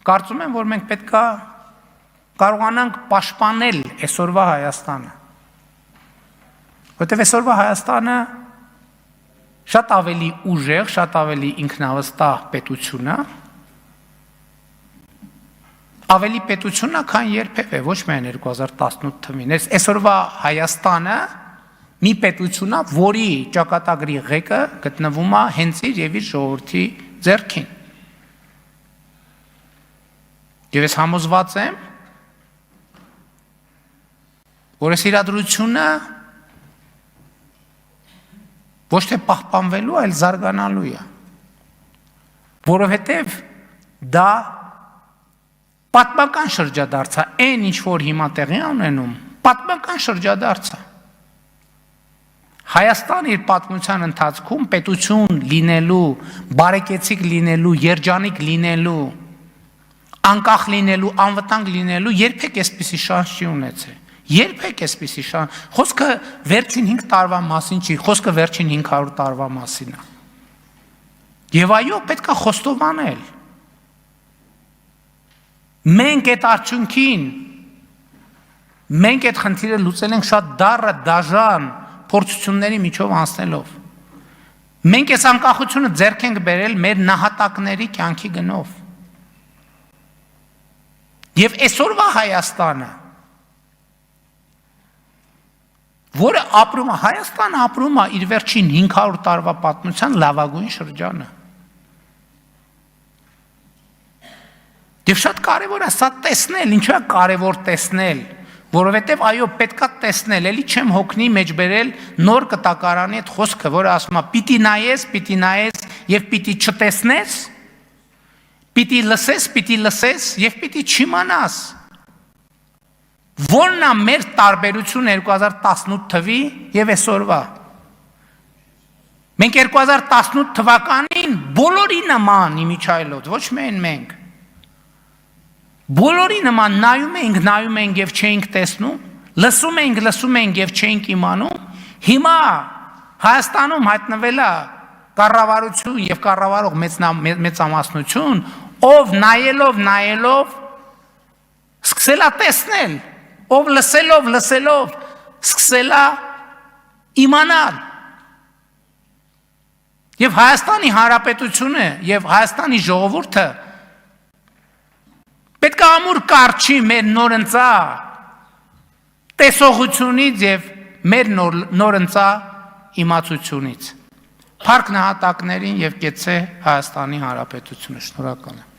Կարծում եմ, որ մենք պետք է կարողանանք պաշտպանել այսօրվա Հայաստանը։ Որտեղ այսօրվա Հայաստանը շատ ավելի ուժեղ, շատ ավելի ինքնավստահ պետություն է, ավելի պետություն է, քան երբևէ, ոչ միայն 2018 թվականին։ Այսօրվա Հայաստանը մի պետություն է, որի ճակատագրի ղեկը գտնվում է հենց իր եւ իր ժողովրդի ձեռքին։ Եվ ես համոզված եմ, որ այս իրադրությունը ոչ թե պահպանվելու, այլ զարգանալու է, որովհետև դա պատմական շրջադարձ է, այն ինչ որ հիմա տեղի ունենում, պատմական շրջադարձ է։ Հայաստանը իր պատմության ընթացքում պետություն լինելու, բարեկեցիկ լինելու, երջանիկ լինելու, անկախ լինելու, անվտանգ լինելու երբեք այսպիսի շանս չի ունեցել։ Երբեք այսպիսի շանս, խոսքը վերջին 5 տարվա մասին չի, խոսքը վերջին 500 տարվա մասին է։ Եվ այո, պետք է խոստովանել։ Մենք այդ արդյունքին, մենք այդ խնդիրը լուծել ենք շատ դառը, դաժան փորձությունների միջով անցնելով։ Մենք այս անկախությունը ձեռք ենք բերել մեր նահատակների կյանքի գնով։ Եվ այսօրվա Հայաստանը, որը ապրում է, Հայաստանը ապրում է իր վերջին 500 տարվա պատմության լավագույն շրջանը։ Եվ շատ կարևոր է սա տեսնել, ինչու է կարևոր տեսնել, որովհետև այո, պետքա տեսնել, էլի չեմ հոգնի մեջ բերել նոր կտակարանի այդ խոսքը, որը ասում է պիտի նայես եւ պիտի չտեսնես, պիտի լսես եւ պիտի չիմանաս։ Որն է մեր տարբերություն 2018 թվի եւ այսօրվա։ Մենք 2018 թվականին բոլորի նման իմիջայլոց, ոչ միայն մենք, բոլորի նման նայում ենք եւ չէինք տեսնում, լսում ենք եւ չէինք իմանում, հիմա Հայաստանում հայտնվել է կառավարություն եւ կառավարող մեծամասնություն, ով նայելով սկսել է տեսնել, ով լսելով սկսել է իմանալ։ Եվ Հայաստանի Հանրապետությունը եւ Հայաստանի ժողովուրդը պետք է ամուր կարճի մեր նորընծա տեսողությունից եւ մեր նորընծա իմացությունից։ Փառք նահատակներին եւ կեցե Հայաստանի Հանրապետությունը։ Շնորհակալ եմ։